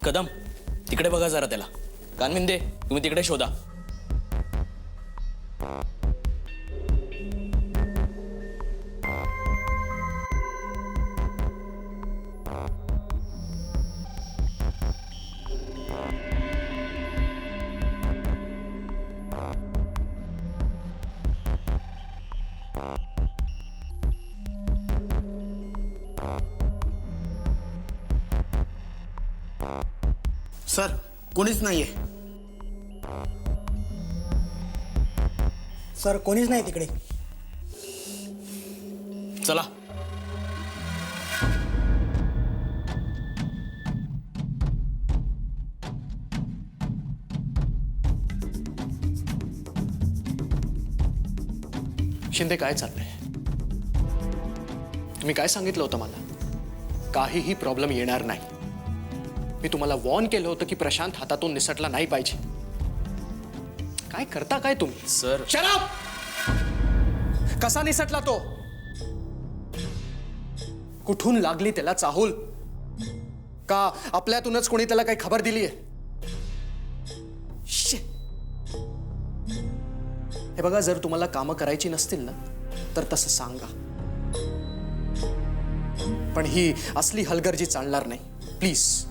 कदम तिकडे बघा जरा त्याला. कानमिंदे तुम्ही तिकडे शोधा. सर कोणीच नाहीये. सर कोणीच नाही तिकडे. चला. शिंदे काय चाललंय? तुम्ही काय सांगितलं होतं मला? काहीही प्रॉब्लेम येणार नाही. मी तुम्हाला वॉर्न केलं होतं की प्रशांत हातातून निसटला नाही पाहिजे. काय करता काय तुम्ही? सर शराब कसा निसटला तो? कुठून लागली त्याला चाहूल? का आपल्यातूनच कोणी त्याला काही खबर दिलीये? हे बघा, जर तुम्हाला कामं करायची नसतील ना तर तसं सांगा, पण ही असली हलगर्जी चालणार नाही. प्लीज.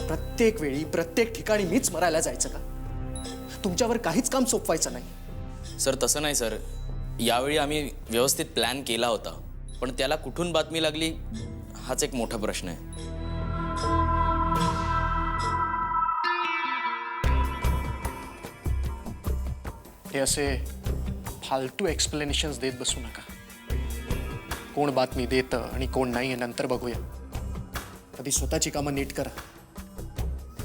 प्रत्येक वेळी प्रत्येक ठिकाणी मीच मरायला जायचं का? तुमच्यावर काहीच काम सोपवायचं नाही. सर तसं नाही सर. यावेळी आम्ही व्यवस्थित प्लॅन केला होता, पण त्याला कुठून बातमी लागली हाच एक मोठा प्रश्न आहे. हे असे फालतू एक्सप्लेनेशन्स देत बसू नका. कोण बातमी देतं आणि कोण नाही हे नंतर बघूया. कधी स्वतःची कामं नीट करा.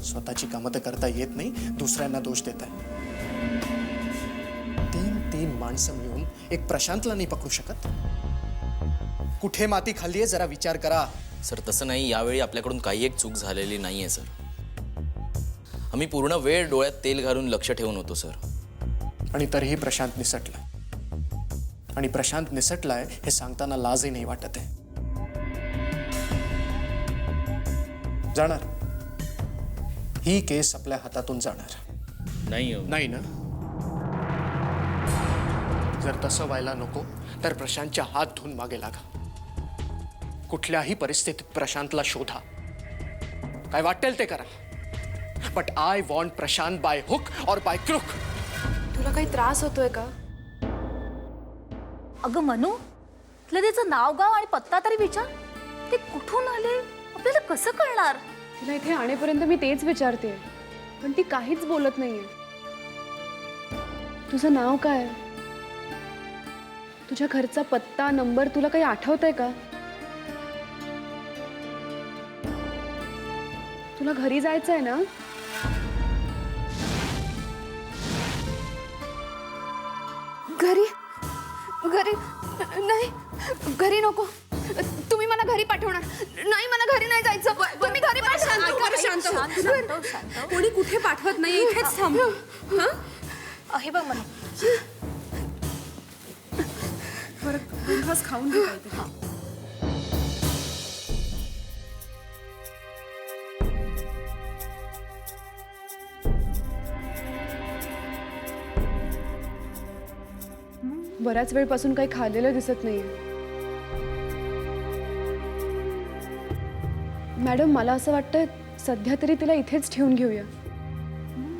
स्वतःची कामं तर करता येत नाही, दुसऱ्यांना दोष देताय. तीन माणसं मिळून एक प्रशांतला नाही पकडू शकत? कुठे माती खाल्लीये जरा विचार करा. सर तसं नाही. यावेळी आपल्याकडून काही एक चूक झालेली नाहीये सर. आम्ही पूर्ण वेळ डोळ्यात तेल घालून लक्ष ठेवून होतो सर. आणि तरीही प्रशांत निसटला. आणि प्रशांत निसटलाय हे सांगताना लाजही नाही वाटत आहे. जाणार ही केस आपल्या हातातून जाणार नाही ना? जर तसं व्हायला नको तर प्रशांतच्या हात धुवून मागे लागा. कुठल्याही परिस्थितीत प्रशांतला शोधा. काय वाटेल ते करा, but I want Prashant by hook और बाय क्रुक. तुला काही त्रास होतोय का? अगं मनू, तुला त्याचं नाव गाव आणि पत्ता तरी विचार. ते कुठून आले आपल्याला कसं कळणार? तिला इथे आणेपर्यंत मी तेच विचारते, पण ती काहीच बोलत नाहीये. तुझं नाव काय? तुझ्या घरचा पत्ता नंबर तुला काही आठवतंय का? तुला घरी जायचंय ना? घरी घरी नाही, घरी नको. तुम्ही मला घरी पाठवणार नाही. मला घरी नाही जायचं. तुम्ही घरी शांत. कोणी कुठे पाठवत नाही. इथेच थांब. हे बघ मनू, बरं खाऊन घे काहीतरी. बऱ्याच वेळपासून काही खाल्लेलं दिसत नाहीये. मॅडम, मला असं वाटतंय सध्या तरी तिला इथेच ठेवून घेऊया.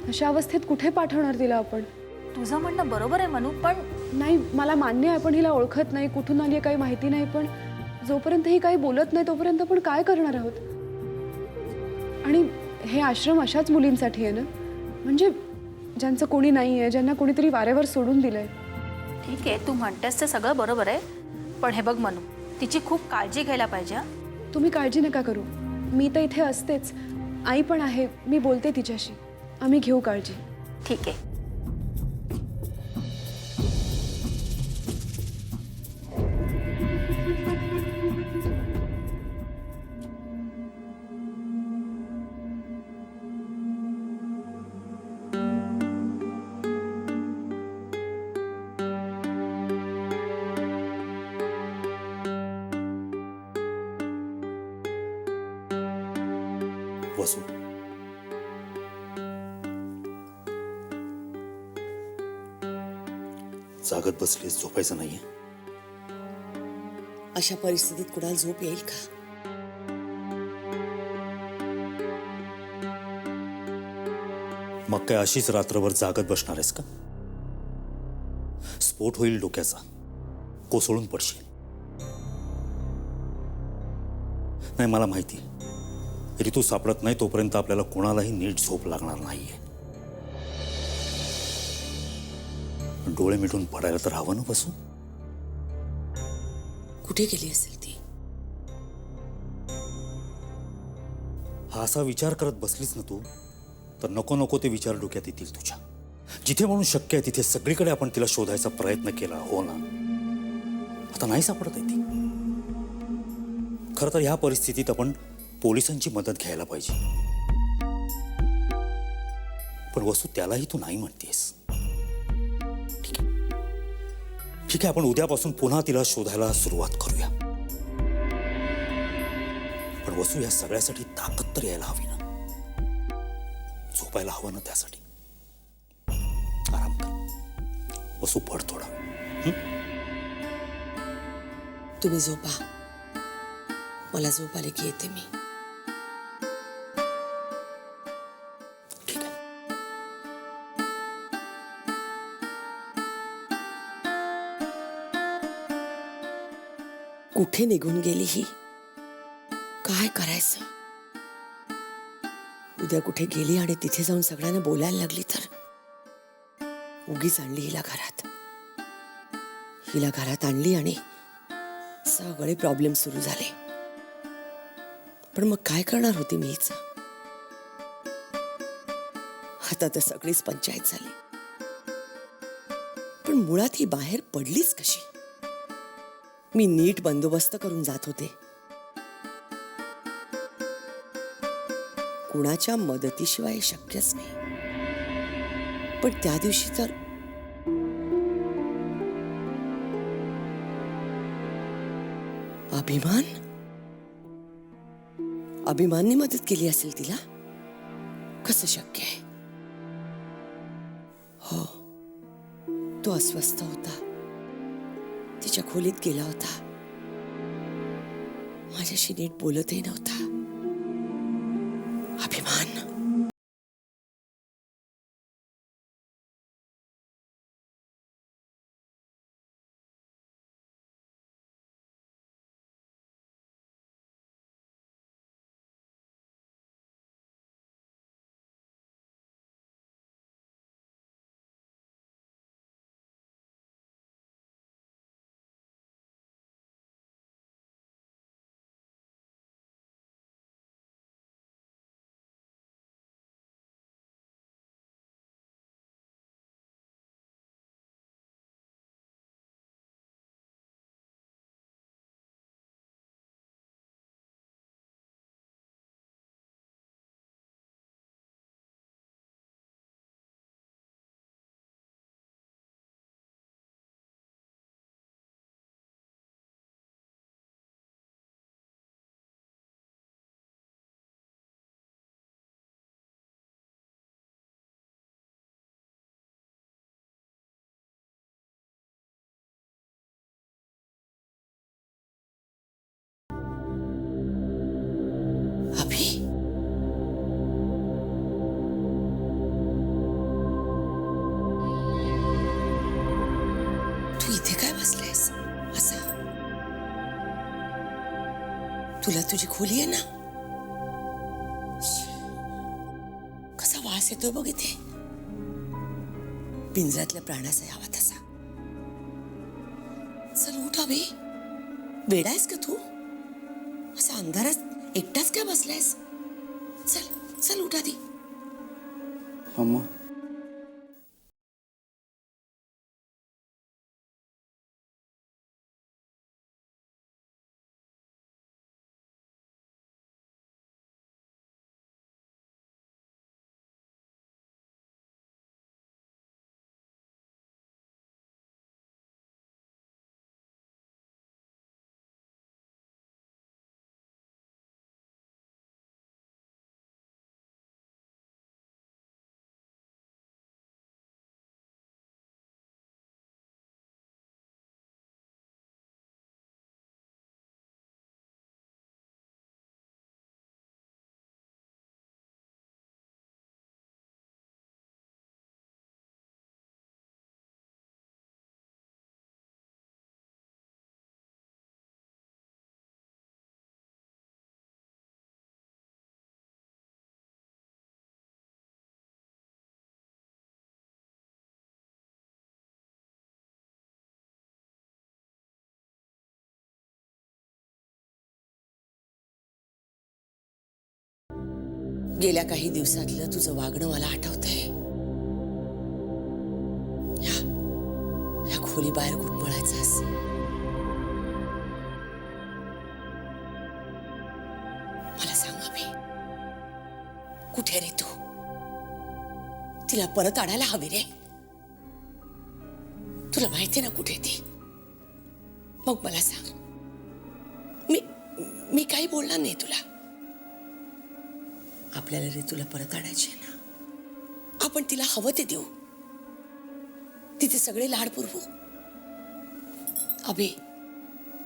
अशा अवस्थेत कुठे पाठवणार तिला आपण? तुझं म्हणणं बरोबर आहे मनू, पण नाही, मला मान्य आहे आपण हिला ओळखत नाही, कुठून आली आहे काही माहिती नाही, पण जोपर्यंत ही काही बोलत नाही तोपर्यंत आपण काय करणार आहोत? आणि हे आश्रम अशाच मुलींसाठी आहे ना, म्हणजे ज्यांचं कोणी नाही आहे, ज्यांना कोणीतरी वारेवर सोडून दिलंय. ठीक आहे, तू म्हणतेस ते सगळं बरोबर आहे, पण हे बघ मनू, तिची खूप काळजी घ्यायला पाहिजे. तुम्ही काळजी नका करू, मी तर इथे असतेच. आई पण आहे, मी बोलते तिच्याशी, आम्ही घेऊ काळजी. ठीक आहे. बसू. जागत बसलीस, झोपायचं नाहीये. अशा परिस्थितीत कुणाला झोप येईल का? मग काय अशीच रात्रभर जागत बसणार आहेस का? स्फोट होईल डोक्याचा, कोसळून पडशील. नाही, मला माहिती ऋतू सापडत नाही तोपर्यंत आपल्याला कोणालाही नीट झोप लागणार नाहीये. डोळे मिटून पडायला तर हवं ना बसू. कुठे गेली असेल ती? हा असा विचार करत बसलीस ना तू, तर नको नको ते विचार डोक्यात येतील तुझ्या. जिथे म्हणून शक्य आहे तिथे सगळीकडे आपण तिला शोधायचा प्रयत्न केला, हो ना. आता नाही सापडत आहे ती. खरं तर ह्या परिस्थितीत आपण पोलिसांची मदत घ्यायला पाहिजे. पण वसू, त्यालाही तू नाही म्हणतेस. ठीक आहे, ठीक आहे, आपण उद्यापासून पुन्हा तिला शोधायला सुरुवात करूया. पण वसू, या सगळ्यासाठी ताकद तर यायला हवी ना. झोपायला हवं ना त्यासाठी. आराम कर वसू, पड थोडा. तुम्ही झोपा, मला झोप आली की येते मी. ठीक आहे. कुठे निघून गेली ही? काय करायचं? उद्या कुठे गेली आणि तिथे जाऊन सगळ्यांना बोलायला लागली तर? उगीच आणली हिला घरात. हिला घरात आणली आणि सगळे प्रॉब्लेम सुरू झाले. पण मग काय करणार होती मी हिचं? आता तर सगळीच पंचायत झाली. पण मुळात ही बाहेर पडलीच कशी? मी नीट बंदोबस्त करून जात होते. कुणाच्या मदतीशिवाय शक्यच नाही. पण त्या दिवशी तर अभिमानने मदत केली असेल तिला. कसं शक्य आहे? हो, तो अस्वस्थ होता, तिच्या खोलीत गेला होता, माझ्याशी नीट बोलतही नव्हता. अभिमान. अभि, तू इथे काय बसलायस असा? तुला तुझी खोली आहे ना? कसा वास येतोय बघ इथे. पिंजऱ्यातल्या प्राण्याचा यावा तसा. चल उठ अभि. वेडायस का तू? असा अंधारात एकटाच काय बसलायस? चल चल उठ आधी. अम्मा गेल्या काही दिवसातलं तुझं वागणं मला आठवतंय. या खोली बाहेर घुटमळायचास. मला सांग अभि, कुठे रे तू? तिला परत आणायला हवी रे. तुला माहिती ना कुठे ती? मग मला सांग. मी काही बोलणार नाही तुला. आपल्याला रे तुला परत आणायची ना. आपण तिला हवं ते देऊ. तिथे सगळे लाड पुरवू.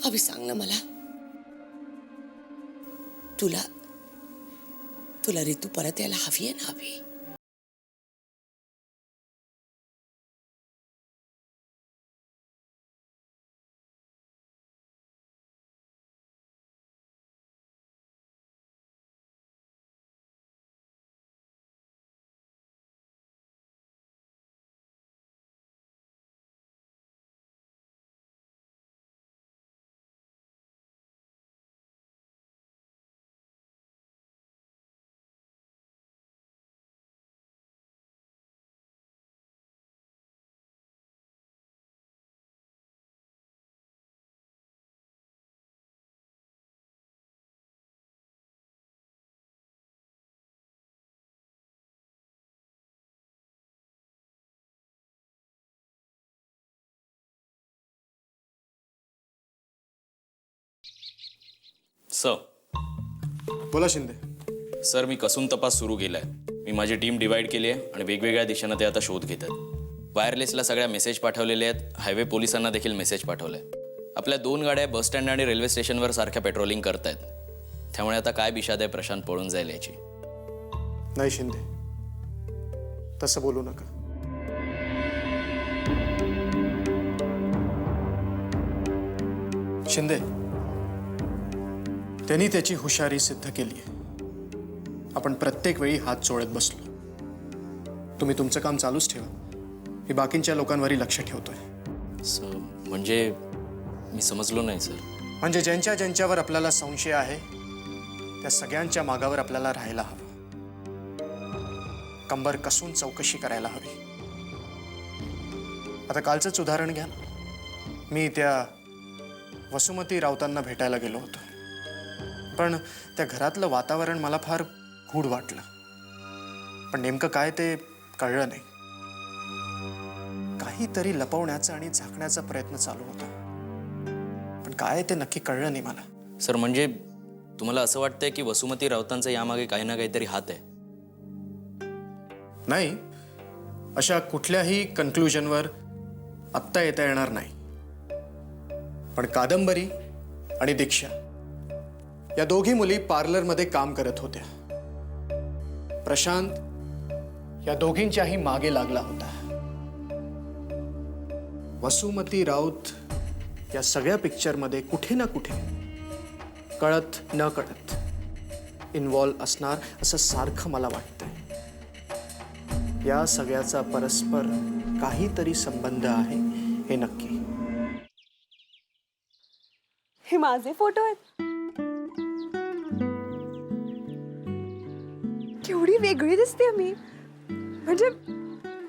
अभि सांग ना मला. तुला रे तू परत यायला हवी आहे ना अभि? बोला शिंदे. सर, मी कसून तपास सुरू केलाय. मी माझी टीम डिवाइड केली आहे आणि वेगवेगळ्या दिशेनं ते आता शोध घेतात. वायरलेसला सगळ्या मेसेज पाठवलेले आहेत. हायवे पोलिसांना देखील मेसेज पाठवलाय. आपल्या 2 गाड्या बस स्टँड आणि रेल्वे स्टेशनवर सारख्या पेट्रोलिंग करतायत. त्यामुळे आता काय बिशाद आहे प्रशांत पळून जाईल याची. नाही शिंदे, तसं बोलू नका. शिंदे, त्यांनी त्याची हुशारी सिद्ध केली आहे. आपण प्रत्येक वेळी हात चोळत बसलो. तुम्ही तुमचं काम चालूच ठेवा. मी बाकींच्या लोकांवरही लक्ष ठेवतोय. सर, म्हणजे मी समजलो नाही सर. म्हणजे ज्यांच्यावर आपल्याला संशय आहे त्या सगळ्यांच्या मागावर आपल्याला राहायला हवं. कंबर कसून चौकशी करायला हवी. आता कालचंच उदाहरण घ्या. मी त्या वसुमती राऊतांना भेटायला गेलो होतो. पण त्या घरातलं वातावरण मला फार गूढ वाटलं. पण नेमकं काय ते कळलं नाही. काहीतरी लपवण्याचा आणि झाकण्याचा प्रयत्न चालू होता. पण काय ते नक्की कळलं नाही मला. सर, म्हणजे तुम्हाला असं वाटतंय की वसुमती राऊतांचा यामागे काही ना काहीतरी हात आहे? नाही, अशा कुठल्याही कन्क्लुजनवर आत्ता येता येणार नाही. पण कादंबरी आणि दीक्षा या दोघी मुली पार्लरमध्ये काम करत होत्या. प्रशांत या दोघींच्याही मागे लागला होता. वसुमती राऊत या सगळ्या पिक्चरमध्ये कुठे ना कुठे कळत न कळत इन्व्हॉल्व असणार असं सारखं मला वाटतंय. या सगळ्याचा परस्पर काहीतरी संबंध आहे हे नक्की. हे माझे फोटो आहेत. केवढी वेगळी दिसते मी. म्हणजे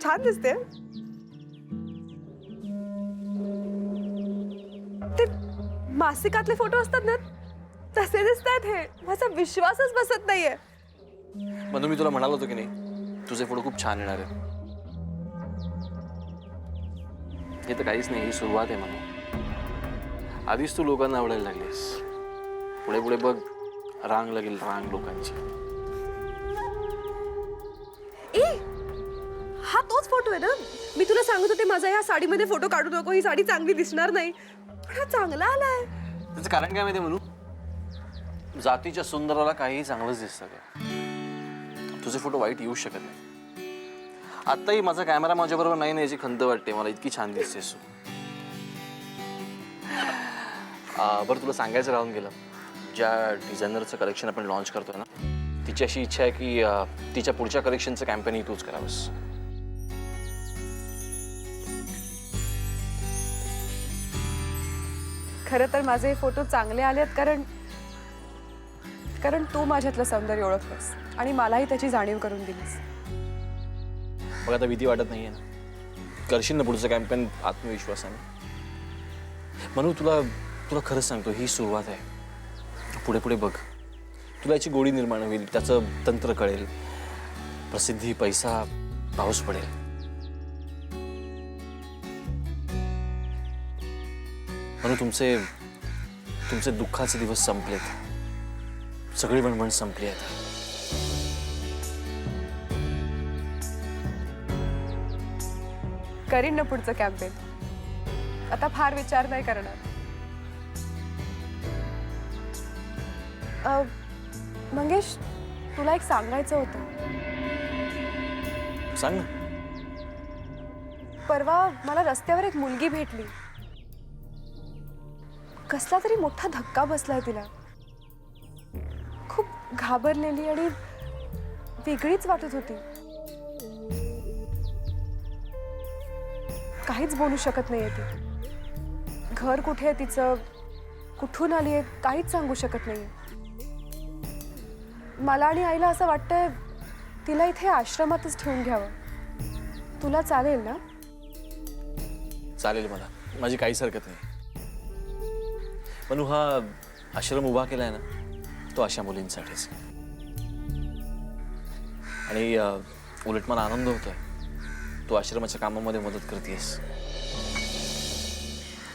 छान दिसते. ते मासिकातले फोटो असतात ना तसे दिसतात. हे माझा विश्वासच बसत नाहीये. म्हणून मी तुला म्हणालो होतो की नाही, तुझे फोटो खूप छान येणार आहेत. हे तर काहीच नाही, ही सुरुवात आहे म्हणून. आधीच तू लोकांना आवडायला लागलीस. पुढे पुढे बघ, रांग लागेल, रांग लोकांची. हा तोच फोटो आहे ना. मी तुला सांगत होते माझा ह्या साडीमध्ये फोटो काढू नको, ही साडी चांगली दिसणार नाही. पण हा चांगला आलाय. त्याचं कारण काय माहिती म्हणू? जातीच्या सुंदराला काहीही चांगलंच दिसतं का? तुझे फोटो वाईट येऊ शकत नाही. आत्ताही माझा कॅमेरा माझ्याबरोबर नाही याची खंत वाटते मला. इतकी छान दिसतेस तू. बरं, तुला सांगायचं राहून गेलं, ज्या डिझायनरचं कलेक्शन आपण लॉन्च करतोय ना, तिची अशी इच्छा आहे की तिच्या पुढच्या कलेक्शनचं कॅम्पेनही तूच करावंस. खरं तर माझे फोटो चांगले आलेत कारण कारण तू माझ्यातलं सौंदर्य ओळखलंस आणि मलाही त्याची जाणीव करून दिलीस. बघ आता भीती वाटत नाहीये ना, करशील ना पुढचं कॅम्पेन आत्मविश्वासाने. म्हणून तुला तुला खरंच सांगतो, ही सुरुवात आहे. पुढे पुढे बघ, तुला याची गोडी निर्माण होईल, त्याचं तंत्र कळेल, प्रसिद्धी, पैसा, पाऊस पडेल. म्हणून तुमचे तुमचे दुःखाचे दिवस संपलेत, सगळी वणवण संपली आता. करीन ना पुढचं कॅम्पेन. आता फार विचार नाही करणार. मंगेश, तुला एक सांगायचं होतं. सांग ना. परवा मला रस्त्यावर एक मुलगी भेटली. कसला तरी मोठा धक्का बसलाय तिला. खूप घाबरलेली आणि वेगळीच वाटत होती. काहीच बोलू शकत नाहीये ती. घर कुठे आहे तिचं, कुठून आली आहे, काहीच सांगू शकत नाहीये. मला आणि आईला असं वाटतंय तिला इथे आश्रमातच ठेवून घ्यावं. तुला चालेल ना? चालेल, मला माझी काहीच हरकत नाही. पण हा आश्रम उभा केलाय ना, तो अशा मुलींसाठीच. आणि उलट मला आनंद होतोय, तू आश्रमाच्या कामामध्ये मदत करतेस.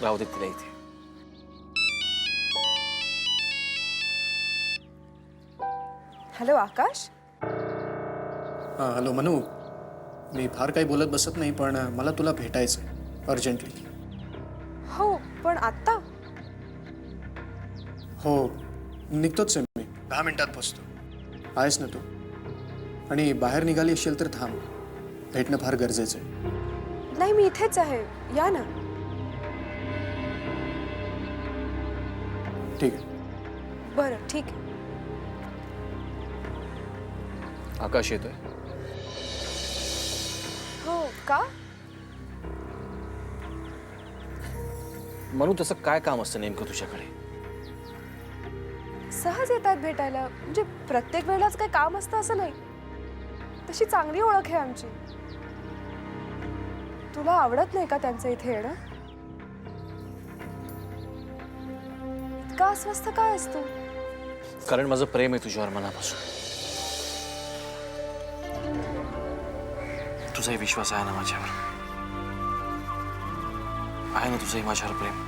राहू दे तिला इथे. हॅलो आकाश. हां हॅलो मनू, मी फार काही बोलत बसत नाही, पण मला तुला भेटायचं आहे अर्जंटली. हो, पण आत्ता? हो, निघतोच आहे मी. 10 मिनिटात पोचतो. आहेस ना तू? आणि बाहेर निघाली असेल तर थांब, भेटणं फार गरजेचं आहे. नाही, मी इथेच आहे. या ना. ठीक आहे. बरं, ठीक आहे. आकाश येतोय. हो का? म्हणून त्याचं काय काम असतं नेमकं तुझ्याकडे? सहज येतात भेटायला. म्हणजे प्रत्येक वेळेलाच काही काम असतं असं नाही. तशी चांगली ओळख आहे आमची. तुला आवडत नाही का त्यांचं इथे येणं? इतका अस्वस्थ काय असतो? कारण माझं प्रेम आहे तुझ्यावर मनापासून. तुझाही विश्वास आहे ना माझ्यावर? आहे ना तुझंही माझ्यावर प्रेम?